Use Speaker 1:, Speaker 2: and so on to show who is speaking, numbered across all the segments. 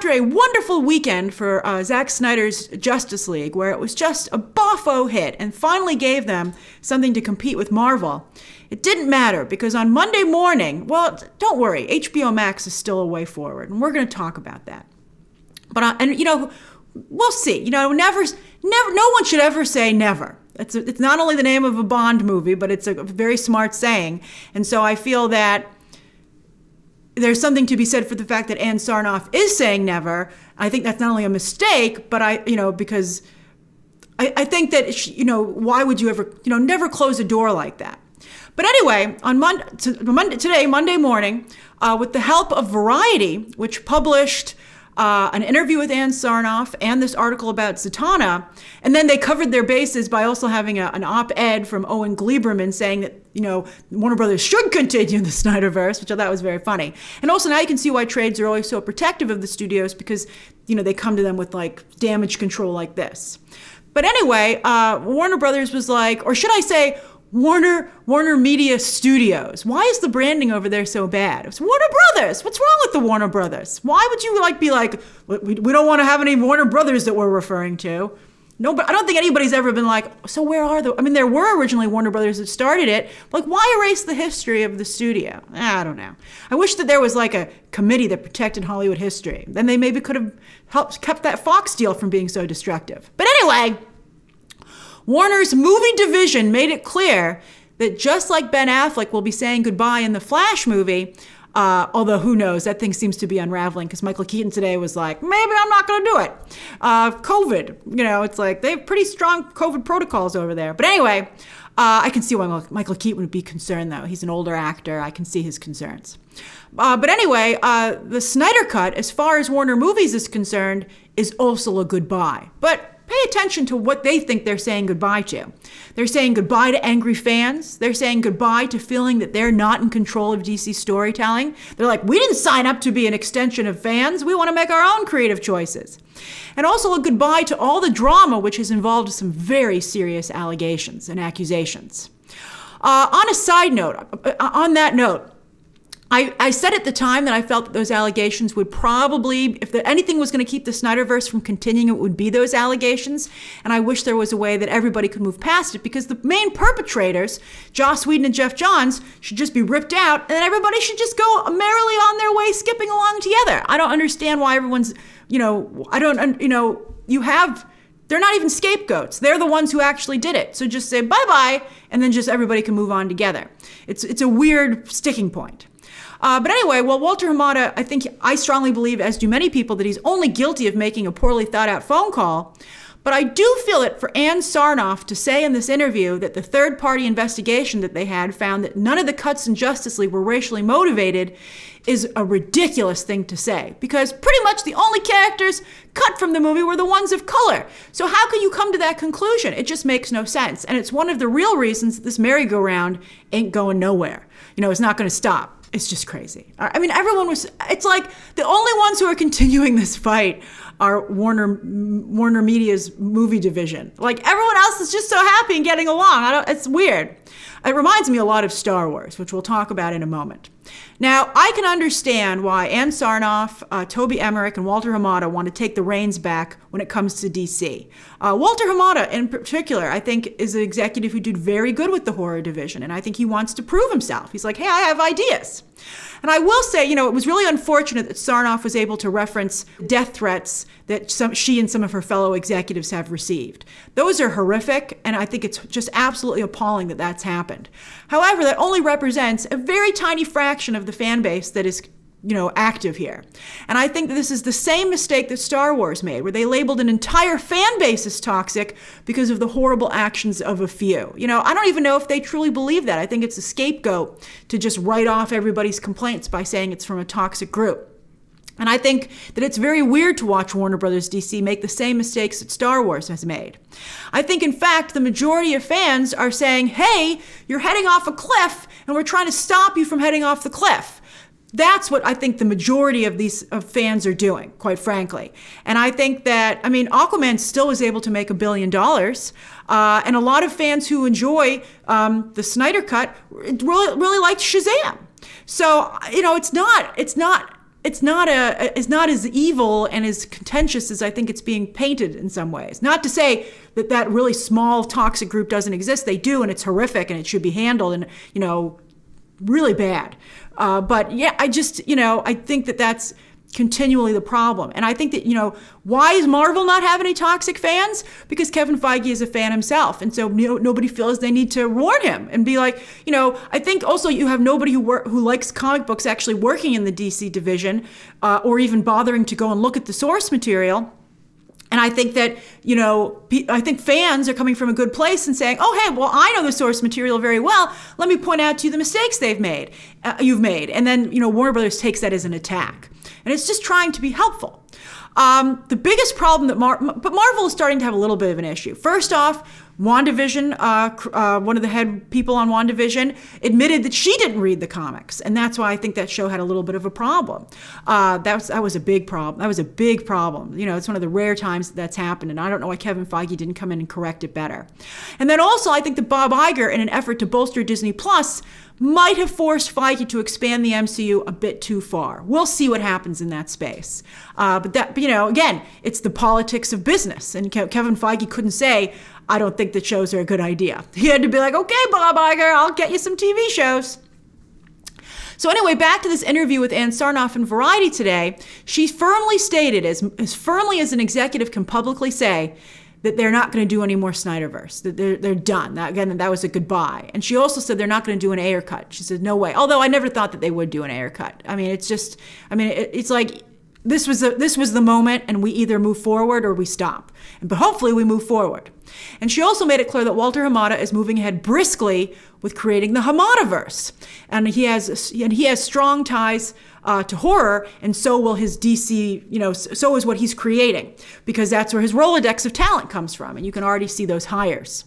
Speaker 1: after a wonderful weekend for Zack Snyder's Justice League, where it was just a boffo hit and finally gave them something to compete with Marvel, it didn't matter because on Monday morning, well, don't worry, HBO Max is still a way forward, and we're going to talk about that. But we'll see. No one should ever say never. It's not only the name of a Bond movie, but it's a very smart saying. And so I feel that there's something to be said for the fact that Ann Sarnoff is saying never. I think that's not only a mistake, but because I think that, why would you ever, never close a door like that? But anyway, on Monday morning, with the help of Variety, which published an interview with Ann Sarnoff and this article about Zatanna, and then they covered their bases by also having an op-ed from Owen Gleiberman saying that, Warner Brothers should continue the SnyderVerse, which I thought was very funny. And also now you can see why trades are always so protective of the studios because, they come to them with like damage control like this. But anyway, Warner Brothers was like, or should I say, Warner Media Studios. Why is the branding over there so bad? It's Warner Brothers. What's wrong with the Warner Brothers? Why would you be like, we don't want to have any Warner Brothers that we're referring to? No, but I don't think anybody's ever been like, so where are there were originally Warner Brothers that started it. Like, why erase the history of the studio? I don't know. I wish that there was like a committee that protected Hollywood history. Then they maybe could have kept that Fox deal from being so destructive. But anyway, Warner's movie division made it clear that just like Ben Affleck will be saying goodbye in the Flash movie, although who knows, that thing seems to be unraveling because Michael Keaton today was like, maybe I'm not going to do it. COVID, it's like they have pretty strong COVID protocols over there. But anyway, I can see why Michael Keaton would be concerned though. He's an older actor. I can see his concerns. But anyway, the Snyder Cut, as far as Warner Movies is concerned, is also a goodbye. But pay attention to what they think they're saying goodbye to. They're saying goodbye to angry fans. They're saying goodbye to feeling that they're not in control of DC storytelling. They're like, we didn't sign up to be an extension of fans. We want to make our own creative choices. And also a goodbye to all the drama which has involved some very serious allegations and accusations. On a side note, on that note, I said at the time that I felt that those allegations would probably, if anything was going to keep the Snyderverse from continuing, it would be those allegations. And I wish there was a way that everybody could move past it because the main perpetrators, Joss Whedon and Jeff Johns, should just be ripped out and then everybody should just go merrily on their way skipping along together. I don't understand why everyone's, they're not even scapegoats. They're the ones who actually did it. So just say bye-bye and then just everybody can move on together. It's a weird sticking point. But anyway, Walter Hamada, I strongly believe, as do many people, that he's only guilty of making a poorly thought out phone call. But I do feel it for Ann Sarnoff to say in this interview that the third-party investigation that they had found that none of the cuts in Justice League were racially motivated is a ridiculous thing to say. Because pretty much the only characters cut from the movie were the ones of color. So how can you come to that conclusion? It just makes no sense. And it's one of the real reasons that this merry-go-round ain't going nowhere. It's not going to stop. It's just crazy. It's like the only ones who are continuing this fight are Warner Media's movie division. Like everyone else is just so happy and getting along. It's weird. It reminds me a lot of Star Wars, which we'll talk about in a moment. Now, I can understand why Ann Sarnoff, Toby Emmerich, and Walter Hamada want to take the reins back when it comes to DC. Walter Hamada, in particular, I think is an executive who did very good with the horror division, and I think he wants to prove himself. He's like, hey, I have ideas. And I will say, it was really unfortunate that Sarnoff was able to reference death threats that she and some of her fellow executives have received. Those are horrific, and I think it's just absolutely appalling that that's happened. However, that only represents a very tiny fraction of the fan base that is active here. And I think that this is the same mistake that Star Wars made, where they labeled an entire fan base as toxic because of the horrible actions of a few. I don't even know if they truly believe that. I think it's a scapegoat to just write off everybody's complaints by saying it's from a toxic group. And I think that it's very weird to watch Warner Brothers DC make the same mistakes that Star Wars has made. I think, in fact, the majority of fans are saying, hey, you're heading off a cliff, and we're trying to stop you from heading off the cliff. That's what I think the majority of these fans are doing, quite frankly. And I think that, Aquaman still was able to make $1 billion. And a lot of fans who enjoy the Snyder Cut really liked Shazam. So, it's not it's not as evil and as contentious as I think it's being painted in some ways. Not to say that that really small toxic group doesn't exist. They do, and it's horrific, and it should be handled, and really bad. But yeah, I think that that's continually the problem. And I think that, why is Marvel not have any toxic fans? Because Kevin Feige is a fan himself. And so nobody feels they need to warn him and be like, I think also you have nobody who likes comic books actually working in the DC division or even bothering to go and look at the source material. And I think that, I think fans are coming from a good place and saying, oh, hey, well, I know the source material very well. Let me point out to you the mistakes you've made. And then, Warner Brothers takes that as an attack. And it's just trying to be helpful. The biggest problem but Marvel is starting to have a little bit of an issue. First off, WandaVision, one of the head people on WandaVision, admitted that she didn't read the comics. And that's why I think that show had a little bit of a problem. That was a big problem. That was a big problem. It's one of the rare times that's happened. And I don't know why Kevin Feige didn't come in and correct it better. And then also, I think that Bob Iger, in an effort to bolster Disney Plus, might have forced Feige to expand the MCU a bit too far. We'll see what happens in that space. But again, it's the politics of business. And Kevin Feige couldn't say, I don't think that shows are a good idea. He had to be like, okay, Bob Iger, I'll get you some TV shows. So anyway, back to this interview with Ann Sarnoff in Variety today. She firmly stated, as firmly as an executive can publicly say, that they're not going to do any more Snyderverse, that they're done. That was a goodbye. And she also said they're not going to do an Ayer cut. She said, no way. Although I never thought that they would do an Ayer cut. I mean, it's like this was the moment, and we either move forward or we stop. But hopefully we move forward. And she also made it clear that Walter Hamada is moving ahead briskly with creating the Hamadaverse. And he has strong ties to horror, and so will his DC, so is what he's creating, because that's where his Rolodex of talent comes from, and you can already see those hires.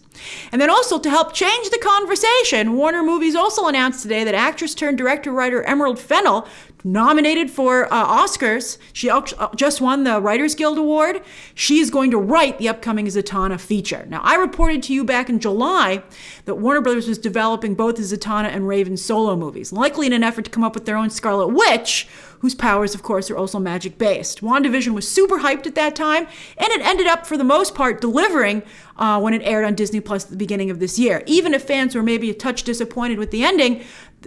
Speaker 1: And then also, to help change the conversation, Warner Movies also announced today that actress turned director-writer Emerald Fennell, nominated for Oscars, she just won the Writers Guild Award. She is going to write the upcoming Zatanna feature. Now, I reported to you back in July that Warner Brothers was developing both the Zatanna and Raven solo movies, likely in an effort to come up with their own Scarlet Witch, whose powers, of course, are also magic-based. WandaVision was super hyped at that time, and it ended up, for the most part, delivering when it aired on Disney Plus at the beginning of this year. Even if fans were maybe a touch disappointed with the ending,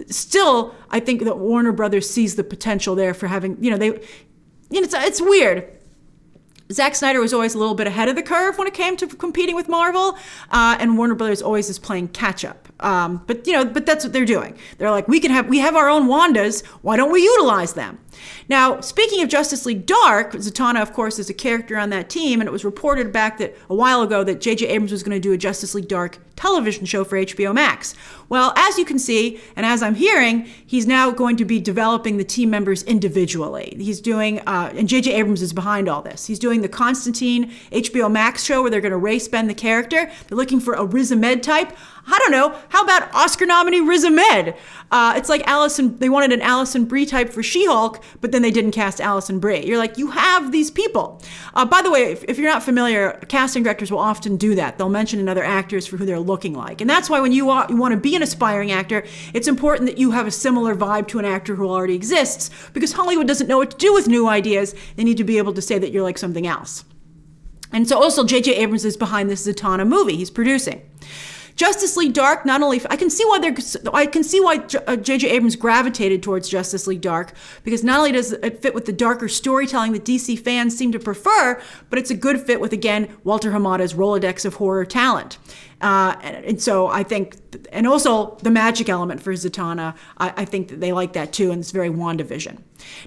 Speaker 1: still, I think that Warner Brothers sees the potential there for having, it's weird. Zack Snyder was always a little bit ahead of the curve when it came to competing with Marvel, and Warner Brothers always is playing catch up. But that's what they're doing. They're like, we have our own Wandas. Why don't we utilize them? Now, speaking of Justice League Dark, Zatanna, of course, is a character on that team, and it was reported back that a while ago that J.J. Abrams was going to do a Justice League Dark television show for HBO Max. Well, as you can see, and as I'm hearing, he's now going to be developing the team members individually. He's doing, and J.J. Abrams is behind all this. He's doing the Constantine HBO Max show where they're going to race bend the character. They're looking for a Riz Ahmed type. I don't know. How about Oscar nominee Riz Ahmed? It's like they wanted an Alison Brie type for She-Hulk, but then they didn't cast Alison Brie. You're like, you have these people. By the way, if you're not familiar, casting directors will often do that. They'll mention another actors for who they're looking like. And that's why when you want to be an aspiring actor, it's important that you have a similar vibe to an actor who already exists, because Hollywood doesn't know what to do with new ideas. They need to be able to say that you're like something else. And so also J.J. Abrams is behind this Zatanna movie he's producing. Justice League Dark, not only, I can see why J.J. Abrams gravitated towards Justice League Dark, because not only does it fit with the darker storytelling that DC fans seem to prefer, but it's a good fit with, again, Walter Hamada's Rolodex of horror talent. And so I think, and also the magic element for Zatanna, I think that they like that too, and it's very WandaVision.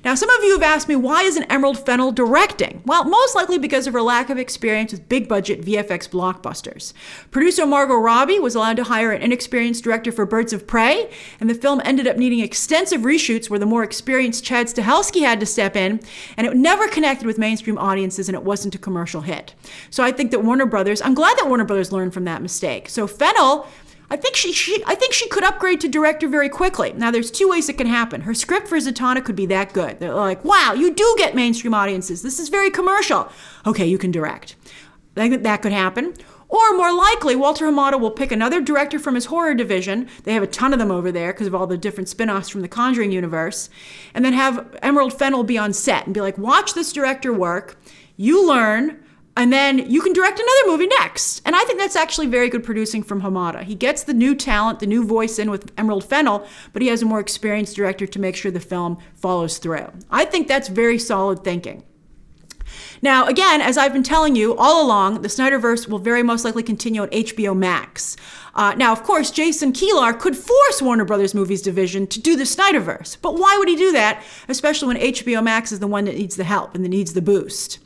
Speaker 1: Now, some of you have asked me, why isn't Emerald Fennell directing? Well, most likely because of her lack of experience with big-budget VFX blockbusters. Producer Margot Robbie was allowed to hire an inexperienced director for Birds of Prey, and the film ended up needing extensive reshoots where the more experienced Chad Stahelski had to step in, and it never connected with mainstream audiences, and it wasn't a commercial hit. So I think that I'm glad that Warner Brothers learned from that mistake. So Fennell, I think she could upgrade to director very quickly. Now, there's two ways it can happen. Her script for Zatanna could be that good. They're like, wow, you do get mainstream audiences. This is very commercial. Okay, you can direct. I think that could happen. Or more likely, Walter Hamada will pick another director from his horror division. They have a ton of them over there because of all the different spin-offs from the Conjuring universe. And then have Emerald Fennell be on set and be like, watch this director work, you learn, and then you can direct another movie next. And I think that's actually very good producing from Hamada. He gets the new talent, the new voice in with Emerald Fennell, but he has a more experienced director to make sure the film follows through. I think that's very solid thinking. Now, again, as I've been telling you all along, the Snyderverse will very most likely continue on HBO Max. Now, of course, Jason Kilar could force Warner Brothers Movies division to do the Snyderverse. But why would he do that, especially when HBO Max is the one that needs the help and that needs the boost?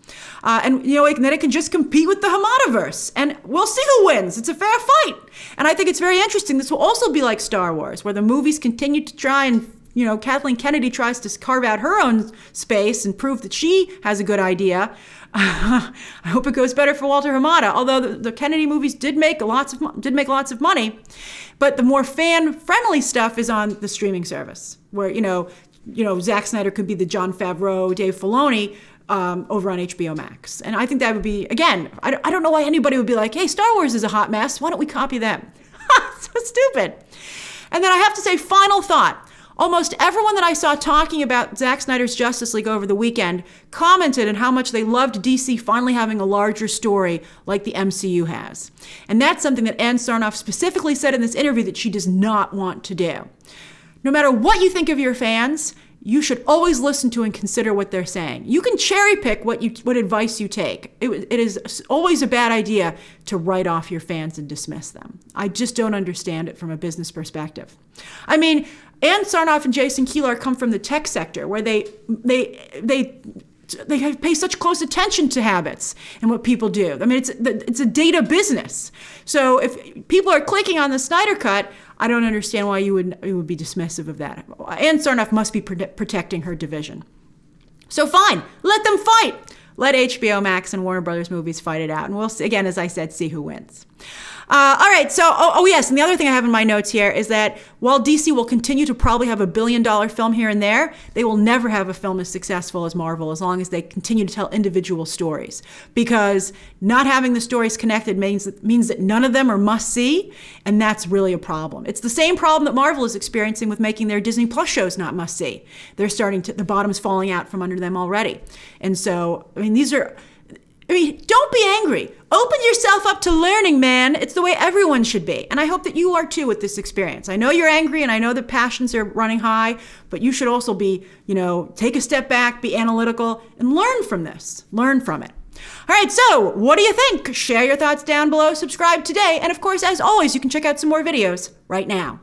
Speaker 1: And then it can just compete with the Hamadaverse. And we'll see who wins. It's a fair fight. And I think it's very interesting. This will also be like Star Wars, where the movies continue to try and Kathleen Kennedy tries to carve out her own space and prove that she has a good idea. I hope it goes better for Walter Hamada. Although the Kennedy movies did make lots of money, but the more fan-friendly stuff is on the streaming service, where Zack Snyder could be the Jon Favreau, Dave Filoni over on HBO Max. And I think that would be, again, I don't know why anybody would be like, hey, Star Wars is a hot mess. Why don't we copy them? So stupid. And then I have to say, final thought. Almost everyone that I saw talking about Zack Snyder's Justice League over the weekend commented on how much they loved DC finally having a larger story like the MCU has. And that's something that Ann Sarnoff specifically said in this interview that she does not want to do. No matter what you think of your fans, you should always listen to and consider what they're saying. You can cherry pick what advice you take. It is always a bad idea to write off your fans and dismiss them. I just don't understand it from a business perspective. I mean, Ann Sarnoff and Jason Kilar come from the tech sector, where they pay such close attention to habits and what people do. I mean, it's a data business. So if people are clicking on the Snyder Cut, I don't understand why you would be dismissive of that. Ann Sarnoff must be protecting her division. So fine, let them fight. Let HBO Max and Warner Brothers Movies fight it out. And we'll, again, as I said, see who wins. All right, so, yes, and the other thing I have in my notes here is that while DC will continue to probably have $1 billion film here and there, they will never have a film as successful as Marvel as long as they continue to tell individual stories. Because not having the stories connected means that none of them are must-see, and that's really a problem. It's the same problem that Marvel is experiencing with making their Disney Plus shows not must-see. They're the bottom's falling out from under them already. And so, don't be angry. Open yourself up to learning, man. It's the way everyone should be. And I hope that you are too with this experience. I know you're angry and I know that passions are running high, but you should also be, take a step back, be analytical, and learn from this. Learn from it. All right, so what do you think? Share your thoughts down below, subscribe today, and of course, as always, you can check out some more videos right now.